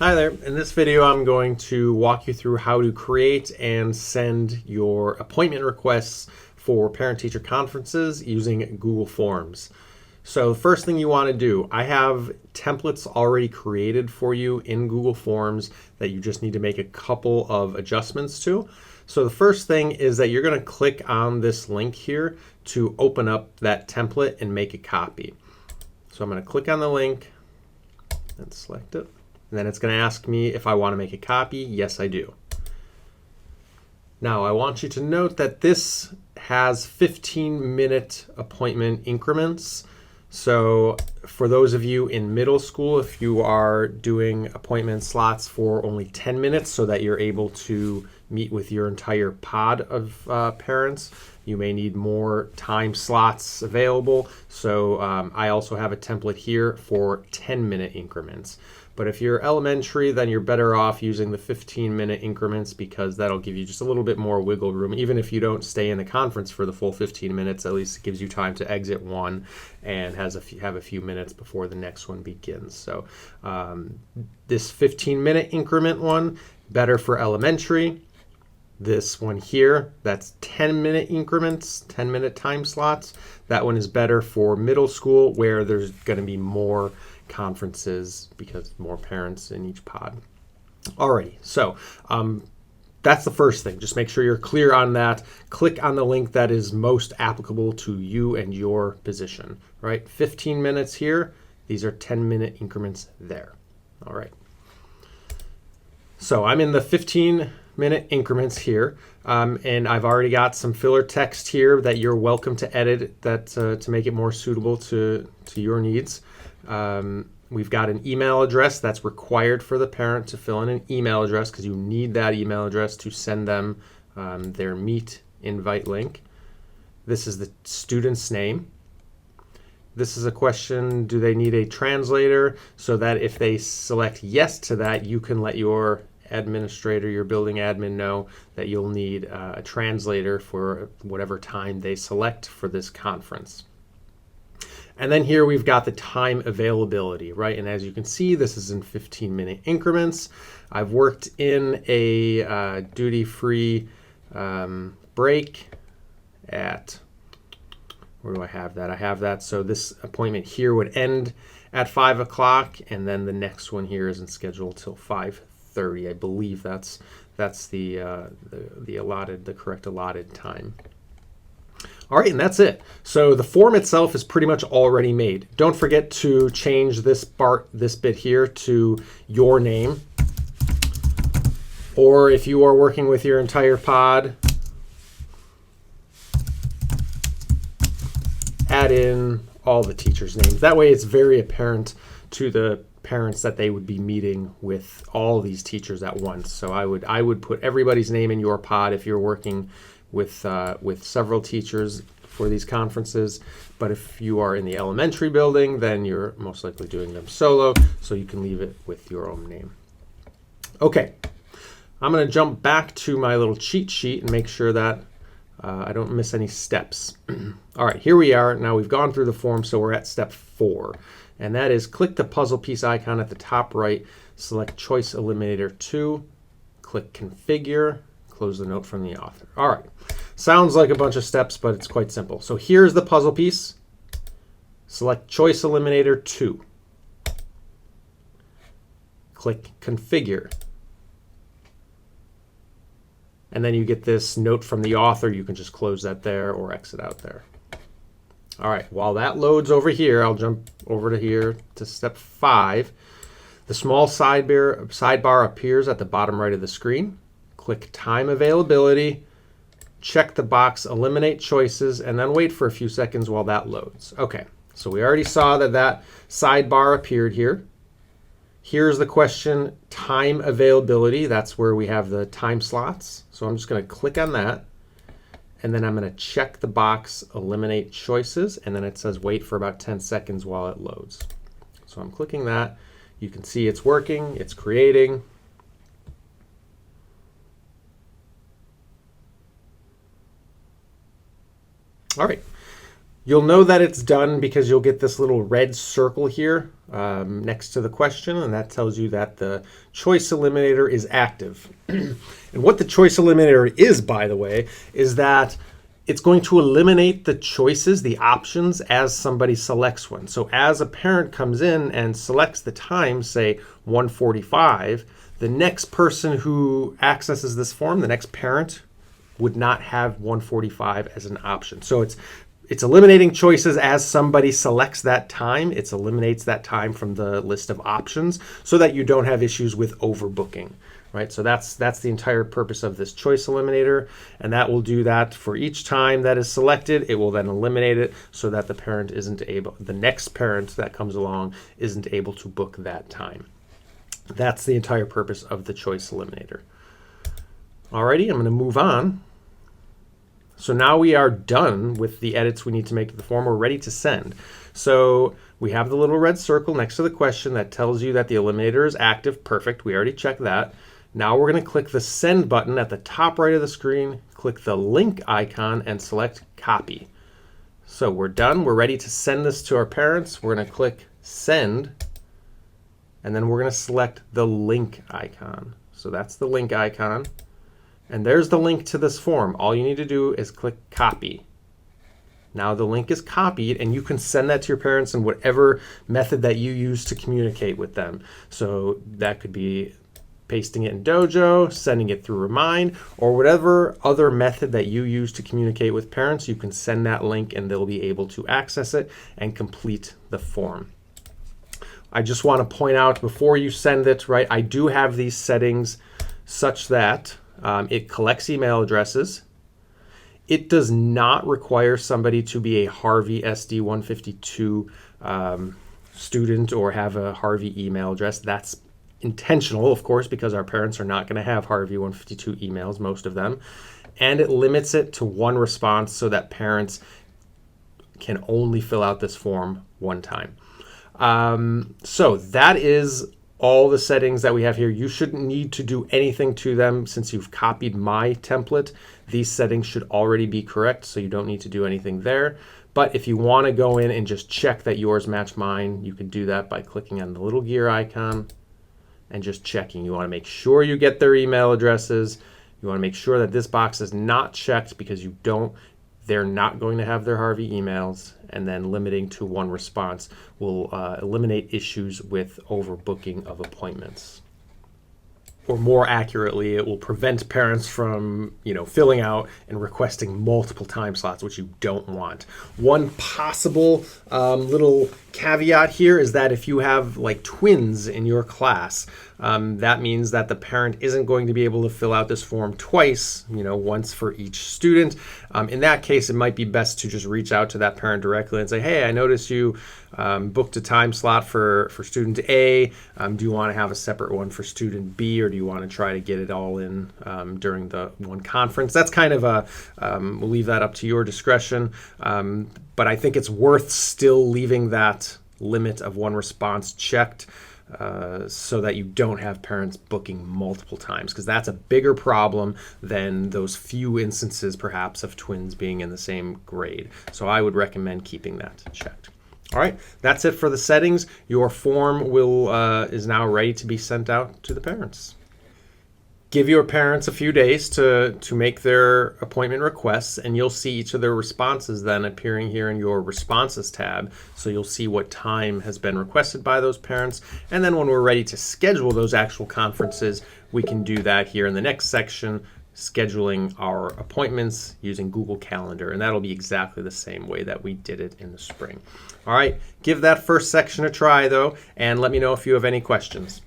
Hi there. In this video, I'm going to walk you through how to create and send your appointment requests for parent-teacher conferences using Google Forms. So the first thing you want to do, I have templates already created for you in Google Forms that you just need to make a couple of adjustments to. So the first thing is that you're going to click on this link here to open up that template and make a copy. So I'm going to click on the link and select it. And then it's going to ask me if I want to make a copy. Yes, I do. Now, I want you to note that this has 15-minute appointment increments. So for those of you in middle school, if you are doing appointment slots for only 10 minutes so that you're able to meet with your entire pod of parents, you may need more time slots available. So I also have a template here for 10-minute increments. But if you're elementary, then you're better off using the 15-minute increments because that'll give you just a little bit more wiggle room. Even if you don't stay in the conference for the full 15 minutes, at least it gives you time to exit one and have a few minutes before the next one begins. So this 15-minute increment one, better for elementary. This one here, that's 10-minute increments, 10-minute time slots. That one is better for middle school where there's going to be more conferences because more parents in each pod. Alrighty, so that's the first thing. Just make sure you're clear on that. Click on the link that is most applicable to you and your position, right? 15 minutes here. These are 10-minute increments there. All right. So I'm in the 15-minute increments here, and I've already got some filler text here that you're welcome to edit that to make it more suitable to your needs. We've got an email address that's required for the parent to fill in an email address because you need that email address to send them their Meet invite link. This is the student's name. This is a question, do they need a translator? So that if they select yes to that, you can let your administrator, your building admin know that you'll need a translator for whatever time they select for this conference. And then here we've got the time availability, right? And as you can see, this is in 15-minute increments. I've worked in a duty-free break at, where do I have that? I have that. So this appointment here would end at 5 o'clock, and then the next one here isn't scheduled till 5:30. I believe that's the correct allotted time. All right, and that's it. So the form itself is pretty much already made. Don't forget to change this bit here to your name. Or if you are working with your entire pod, add in all the teachers' names. That way it's very apparent to the parents that they would be meeting with all these teachers at once. So I would put everybody's name in your pod if you're working with several teachers for these conferences. But if you are in the elementary building, then you're most likely doing them solo, so you can leave it with your own name. Okay, I'm going to jump back to my little cheat sheet and make sure that I don't miss any steps. All right, here we are. Now we've gone through the form, so we're at step 4. And that is click the puzzle piece icon at the top right, select Choice Eliminator 2, click Configure, close the note from the author. All right, sounds like a bunch of steps, but it's quite simple. So here's the puzzle piece. Select Choice Eliminator 2. Click Configure. And then you get this note from the author. You can just close that there or exit out there. All right, while that loads over here, I'll jump over to here to step 5. The small sidebar appears at the bottom right of the screen. Click Time Availability, check the box Eliminate Choices, and then wait for a few seconds while that loads. Okay, so we already saw that sidebar appeared here. Here's the question, Time Availability. That's where we have the time slots. So I'm just going to click on that. And then I'm going to check the box, Eliminate Choices, and then it says wait for about 10 seconds while it loads. So I'm clicking that. You can see it's working, it's creating. All right. You'll know that it's done because you'll get this little red circle here next to the question, and that tells you that the choice eliminator is active. And what the choice eliminator is, by the way, is that it's going to eliminate the choices, the options, as somebody selects one. So as a parent comes in and selects the time, say 1:45, the next person who accesses this form, the next parent, would not have 1:45 as an option. So it's eliminating choices as somebody selects that time. It eliminates that time from the list of options so that you don't have issues with overbooking, right? So that's the entire purpose of this choice eliminator, and that will do that for each time that is selected. It will then eliminate it so that the next parent that comes along isn't able to book that time. That's the entire purpose of the choice eliminator. Alrighty, I'm going to move on. So now we are done with the edits we need to make to the form. We're ready to send. So we have the little red circle next to the question that tells you that the eliminator is active. Perfect. We already checked that. Now we're going to click the send button at the top right of the screen, click the link icon, and select copy. So we're done. We're ready to send this to our parents. We're going to click send, and then we're going to select the link icon. So that's the link icon. And there's the link to this form. All you need to do is click copy. Now the link is copied, and you can send that to your parents in whatever method that you use to communicate with them. So that could be pasting it in Dojo, sending it through Remind, or whatever other method that you use to communicate with parents. You can send that link and they'll be able to access it and complete the form. I just want to point out before you send it, right, I do have these settings such that it collects email addresses. It does not require somebody to be a Harvey SD 152 student or have a Harvey email address. That's intentional, of course, because our parents are not going to have Harvey 152 emails, most of them. And it limits it to one response so that parents can only fill out this form one time. So that is all the settings that we have here. You shouldn't need to do anything to them since you've copied my template. These settings should already be correct, so you don't need to do anything there. But if you want to go in and just check that yours match mine, you can do that by clicking on the little gear icon and just checking. You want to make sure you get their email addresses. You want to make sure that this box is not checked because they're not going to have their Harvey emails, and then limiting to one response will eliminate issues with overbooking of appointments. Or more accurately, it will prevent parents from, filling out and requesting multiple time slots, which you don't want. One possible little caveat here is that if you have like twins in your class, that means that the parent isn't going to be able to fill out this form twice, once for each student. In that case, it might be best to just reach out to that parent directly and say, hey, I noticed you booked a time slot for student A. Do you want to have a separate one for student B, or do you want to try to get it all in during the one conference? That's kind of we'll leave that up to your discretion. But I think it's worth still leaving that limit of one response checked so that you don't have parents booking multiple times, because that's a bigger problem than those few instances perhaps of twins being in the same grade. So I would recommend keeping that checked. All right, that's it for the settings. Your form is now ready to be sent out to the parents. Give your parents a few days to make their appointment requests, and you'll see each of their responses then appearing here in your responses tab. So you'll see what time has been requested by those parents. And then when we're ready to schedule those actual conferences, we can do that here in the next section, scheduling our appointments using Google Calendar. And that'll be exactly the same way that we did it in the spring. All right, give that first section a try though, and let me know if you have any questions.